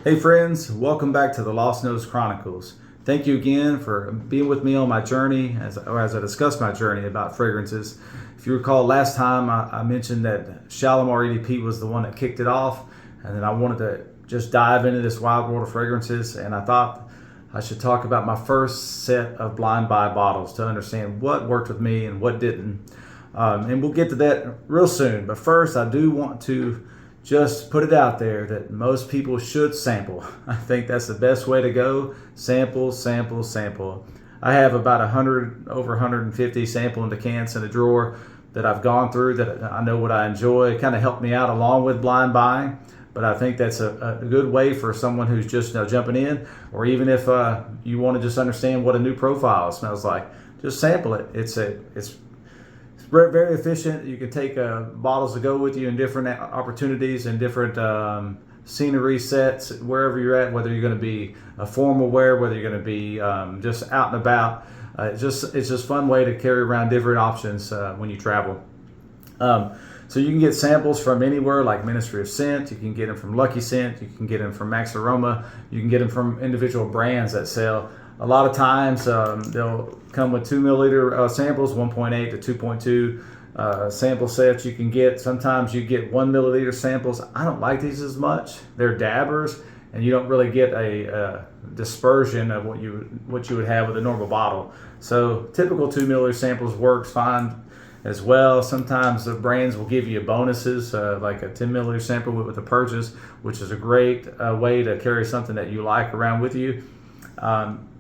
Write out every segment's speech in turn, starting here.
Hey friends, welcome back to the Lost Nose Chronicles. Thank you again for being with me on my journey as I discuss my journey about fragrances. If you recall, last time I mentioned that Shalimar EDP was the one that kicked it off, and then I wanted to just dive into this wild world of fragrances, and I thought I should talk about my first set of blind buy bottles to understand what worked with me and what didn't. And we'll get to that real soon, but first I do want to just put it out there that most people should sample. I think that's the best way to go. Sample, sample, sample. I have about 100, over 150 sample decants in a drawer that I've gone through that I know what I enjoy. It kind of helped me out along with blind buying, but I think that's a good way for someone who's just jumping in, or even if you want to just understand what a new profile smells like, just sample it. It's very efficient. You can take bottles to go with you in different opportunities and different scenery sets, wherever you're at, whether you're going to be a formal wear, whether you're going to be just out and about. It's just fun way to carry around different options when you travel. So you can get samples from anywhere like Ministry of Scent. You can get them from Lucky Scent. You can get them from Max Aroma. You can get them from individual brands that sell. A lot of times they'll come with 2 milliliter samples, 1.8 to 2.2 sample sets you can get. Sometimes you get 1 milliliter samples. I don't like these as much. They're dabbers, and you don't really get a dispersion of what you would have with a normal bottle. So typical 2 milliliter samples works fine as well. Sometimes the brands will give you bonuses like a 10 milliliter sample with a purchase, which is a great way to carry something that you like around with you.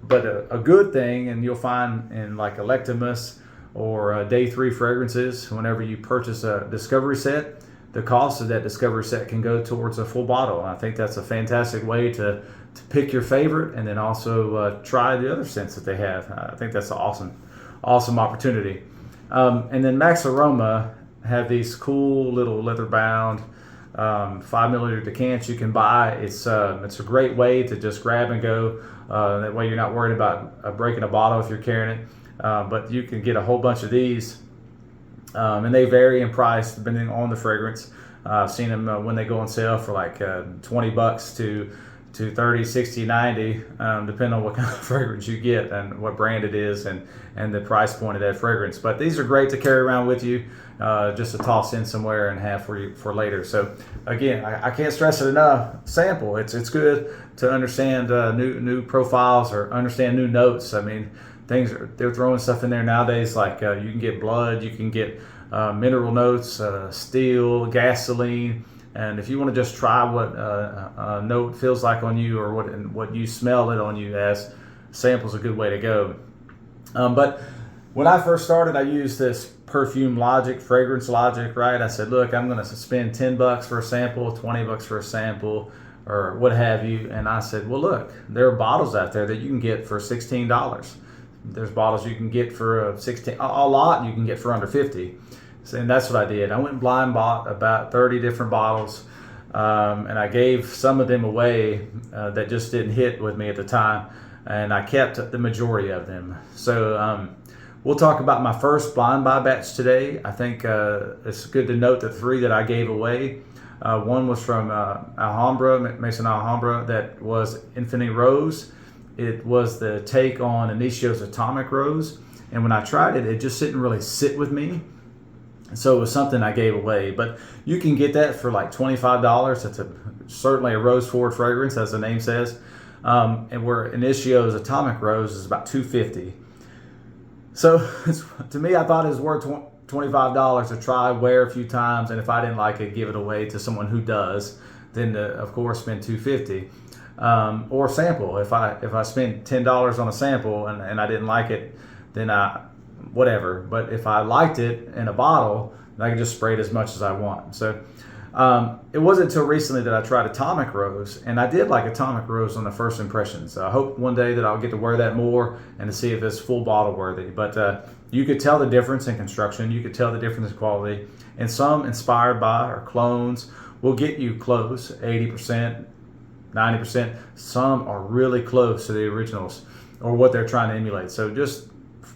But a good thing, and you'll find in like Electimus or Day 3 fragrances, whenever you purchase a discovery set, the cost of that discovery set can go towards a full bottle. And I think that's a fantastic way to pick your favorite and then also try the other scents that they have. I think that's an awesome opportunity. And then Max Aroma have these cool little leather bound 5 milliliter decants you can buy. It's a great way to just grab and go. That way you're not worried about breaking a bottle if you're carrying it. But you can get a whole bunch of these, and they vary in price depending on the fragrance. I've seen them when they go on sale for like $20 to 30, 60, 90, depending on what kind of fragrance you get and what brand it is and the price point of that fragrance. But these are great to carry around with you, just to toss in somewhere and have for later. So again, I can't stress it enough. Sample. It's good to understand new profiles or understand new notes. I mean, they're throwing stuff in there nowadays like you can get blood, you can get mineral notes, steel, gasoline. And if you want to just try what a note feels like on you or what you smell it on you as, sample's a good way to go. But when I first started, I used this perfume logic, fragrance logic, right? I said, look, I'm going to spend $10 for a sample, $20 for a sample, or what have you. And I said, well, look, there are bottles out there that you can get for $16. There's bottles you can get for $16, a lot you can get for under $50. And that's what I did. I went and blind bought about 30 different bottles, and I gave some of them away that just didn't hit with me at the time, and I kept the majority of them. So we'll talk about my first blind buy batch today. I think it's good to note the 3 that I gave away. One was from Alhambra, Maison Alhambra, that was Infinity Rose. It was the take on Initio's Atomic Rose, and when I tried it, it just didn't really sit with me. So it was something I gave away, but you can get that for like $25. It's certainly a rose forward fragrance, as the name says. And where Initio's Atomic Rose is about $2.50. So to me, I thought it was worth $25 to try, wear a few times, and if I didn't like it, give it away to someone who does. Then of course spend $2.50. Or sample. If I spend $10 on a sample and I didn't like it, then whatever. But if I liked it in a bottle, then I can just spray it as much as I want. So it wasn't until recently that I tried Atomic Rose, and I did like Atomic Rose on the first impression. So I hope one day that I'll get to wear that more and to see if it's full bottle worthy. But you could tell the difference in construction. You could tell the difference in quality. And some inspired by or clones will get you close, 80%, 90%. Some are really close to the originals or what they're trying to emulate. So just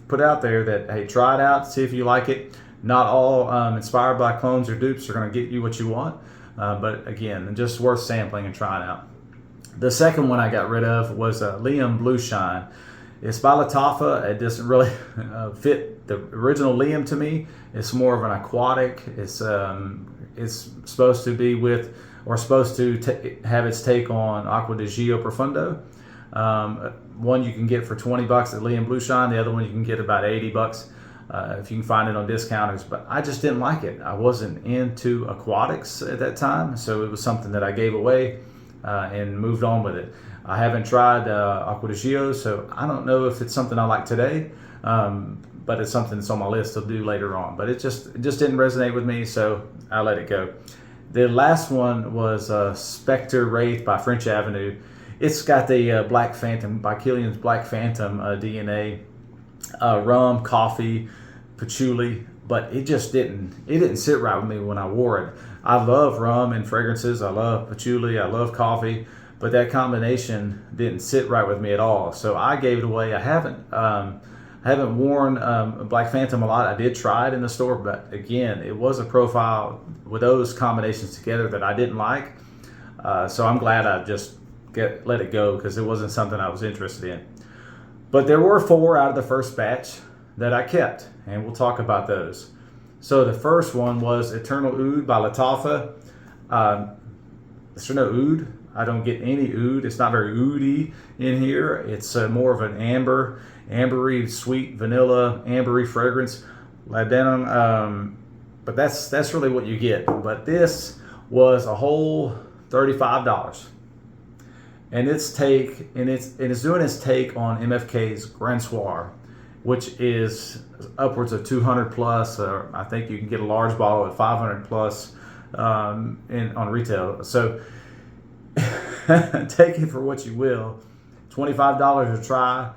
put out there that, hey, try it out, see if you like it. Not all inspired by clones or dupes are going to get you what you want, but again, just worth sampling and trying out. The second one I got rid of was Liam Blue Shine. It's by Lattafa. It doesn't really fit the original Liam to me. It's more of an aquatic. It's supposed to be with, or supposed to have its take on Aqua di Gio Profundo. One you can get for $20 at Liam Blue Shine. The other one you can get about $80 if you can find it on discounters. But I just didn't like it. I wasn't into aquatics at that time, so it was something that I gave away and moved on with it. I haven't tried Aqua di Gio, so I don't know if it's something I like today, but it's something that's on my list to do later on. But it just didn't resonate with me, so I let it go. The last one was Spectre Wraith by French Avenue. It's got the Black Phantom, by Killian's Black Phantom DNA, rum, coffee, patchouli, but it didn't sit right with me when I wore it. I love rum and fragrances. I love patchouli. I love coffee, but that combination didn't sit right with me at all. So I gave it away. I haven't worn Black Phantom a lot. I did try it in the store, but again, it was a profile with those combinations together that I didn't like. So I'm glad I just let it go, because it wasn't something I was interested in. But there were 4 out of the first batch that I kept, and we'll talk about those. So the first one was Eternal Oud by Lattafa. Is there no oud? I don't get any oud. It's not very oudy in here. It's more of an ambery, sweet vanilla, ambery fragrance. Ladenum, but that's really what you get. But this was a whole $35. And it's doing its take on MFK's Grand Soir, which is upwards of 200 plus. I think you can get a large bottle at 500 plus on retail. So take it for what you will. $25 to try,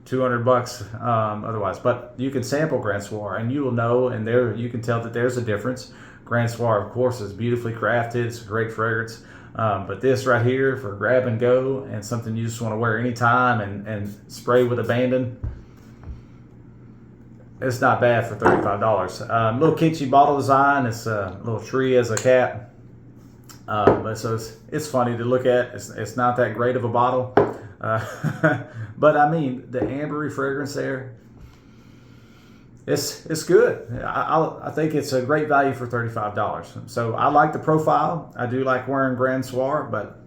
$200 otherwise. But you can sample Grand Soir, and you will know, and you can tell that there's a difference. Grand Soir, of course, is beautifully crafted. It's a great fragrance. But this right here for grab and go, and something you just want to wear anytime and spray with abandon, it's not bad for $35. Little kitschy bottle design. It's a little tree as a cat. But so it's funny to look at. It's not that great of a bottle. But I mean, the ambery fragrance there, it's good. I think it's a great value for $35. So I like the profile. I do like wearing Grand Soir, but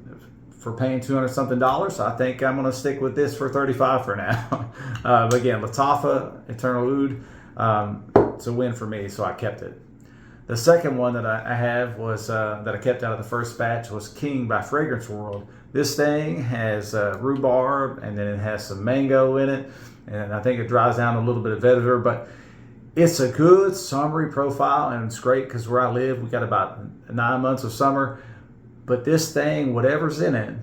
for paying $200 something, I think I'm going to stick with this for $35 for now. But again, Lattafa, Eternal Oud, it's a win for me, so I kept it. The second one that I have was that I kept out of the first batch was King by Fragrance World. This thing has rhubarb, and then it has some mango in it, and I think it dries down a little bit of vetiver, but it's a good summery profile, and it's great because where I live, we got about 9 months of summer. But this thing, whatever's in it,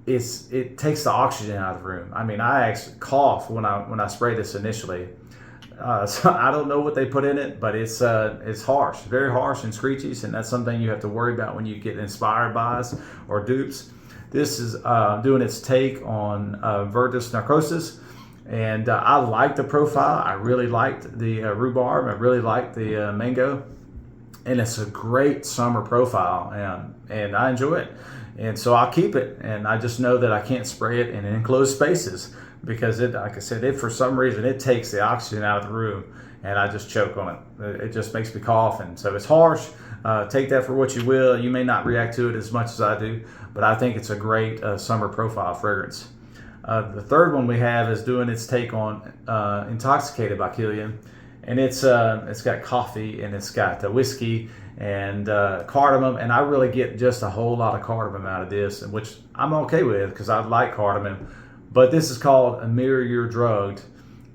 it takes the oxygen out of the room. I mean, I actually cough when I spray this initially. So I don't know what they put in it, but it's harsh, very harsh and screechy, and that's something you have to worry about when you get inspired buys or dupes. This is doing its take on Virtus Narcosis. And I liked the profile. I really liked the rhubarb. I really liked the mango. And it's a great summer profile, and I enjoy it. And so I'll keep it. And I just know that I can't spray it in enclosed spaces because like I said, for some reason, it takes the oxygen out of the room, and I just choke on it. It just makes me cough. And so it's harsh. Take that for what you will. You may not react to it as much as I do, but I think it's a great summer profile fragrance. The third one we have is doing its take on Intoxicated by Killian, and it's got coffee, and it's got whiskey and cardamom, and I really get just a whole lot of cardamom out of this, which I'm okay with because I like cardamom. But this is called Emir, You're Drugged,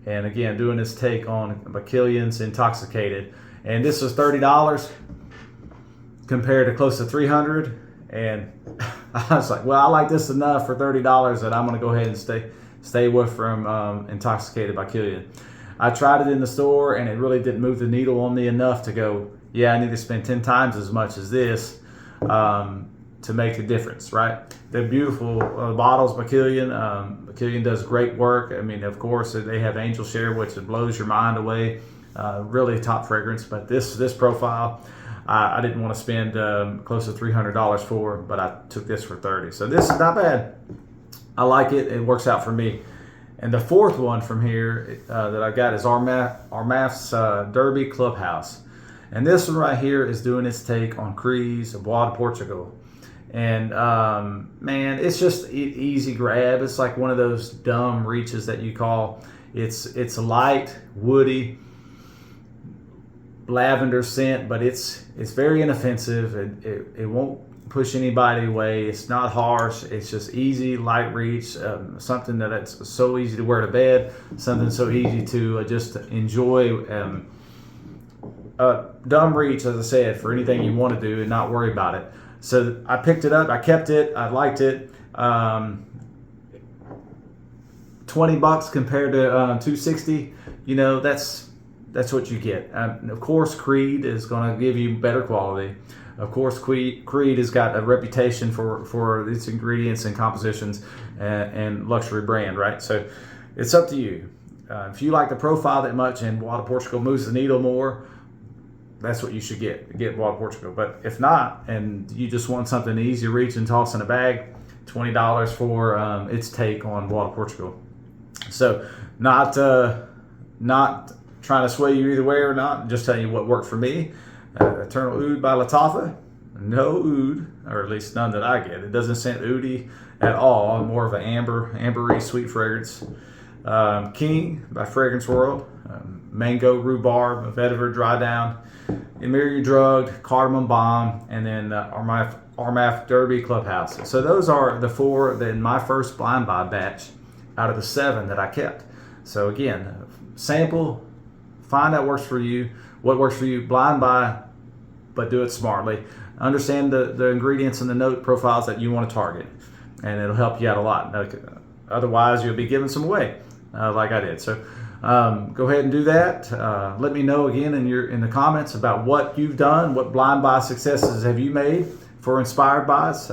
and again, doing its take on Killian's Intoxicated, and this was $30 compared to close to $300. And I was like, well, I like this enough for $30 that I'm going to go ahead and stay away from Intoxicated by Killian. I tried it in the store, and it really didn't move the needle on me enough to go, yeah, I need to spend 10 times as much as this to make a difference, right? They're beautiful bottles by Killian. Killian does great work. I mean, of course, they have Angel Share, which blows your mind away. Really top fragrance, but this profile, I didn't want to spend close to $300 for, but I took this for $30. So this is not bad. I like it. It works out for me. And the fourth one from here that I got is Armaf's Derby Clubhouse. And this one right here is doing its take on Crees of Bois de Portugal. And man, it's just easy grab. It's like one of those dumb reaches that you call. It's light, woody, lavender scent, but it's very inoffensive. It won't push anybody away. It's not harsh. It's just easy, light reach. Something that it's so easy to wear to bed. Something so easy to just enjoy. Dumb reach, as I said, for anything you want to do and not worry about it. So I picked it up. I kept it. I liked it. $20 compared to $260. You know, that's what you get. Of course, Creed is going to give you better quality. Of course, Creed has got a reputation for its ingredients and compositions and luxury brand, right? So it's up to you. If you like the profile that much and Bois de Portugal moves the needle more, that's what you should get Bois de Portugal. But if not, and you just want something easy to reach and toss in a bag, $20 for its take on Bois de Portugal. So not trying to sway you either way or not, just telling you what worked for me. Eternal Oud by Lattafa. No oud, or at least none that I get. It doesn't scent oudy at all. More of an ambery sweet fragrance. King by Fragrance World. Mango, rhubarb, vetiver, dry down. Emir drugged, cardamom balm, and then Armaf Derby Clubhouse. So those are the four in my first blind buy batch out of the 7 that I kept. So again, sample, find out what works for you, blind buy, but do it smartly. Understand the ingredients and the note profiles that you want to target, and it'll help you out a lot. Otherwise, you'll be giving some away, like I did. So go ahead and do that. Let me know again in the comments about what you've done, what blind buy successes have you made for inspired buys.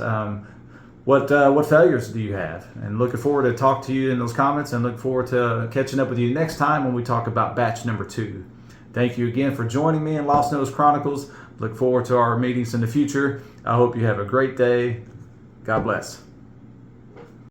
What failures do you have? And looking forward to talk to you in those comments, and look forward to catching up with you next time when we talk about batch number 2. Thank you again for joining me in Lost Nose Chronicles. Look forward to our meetings in the future. I hope you have a great day. God bless.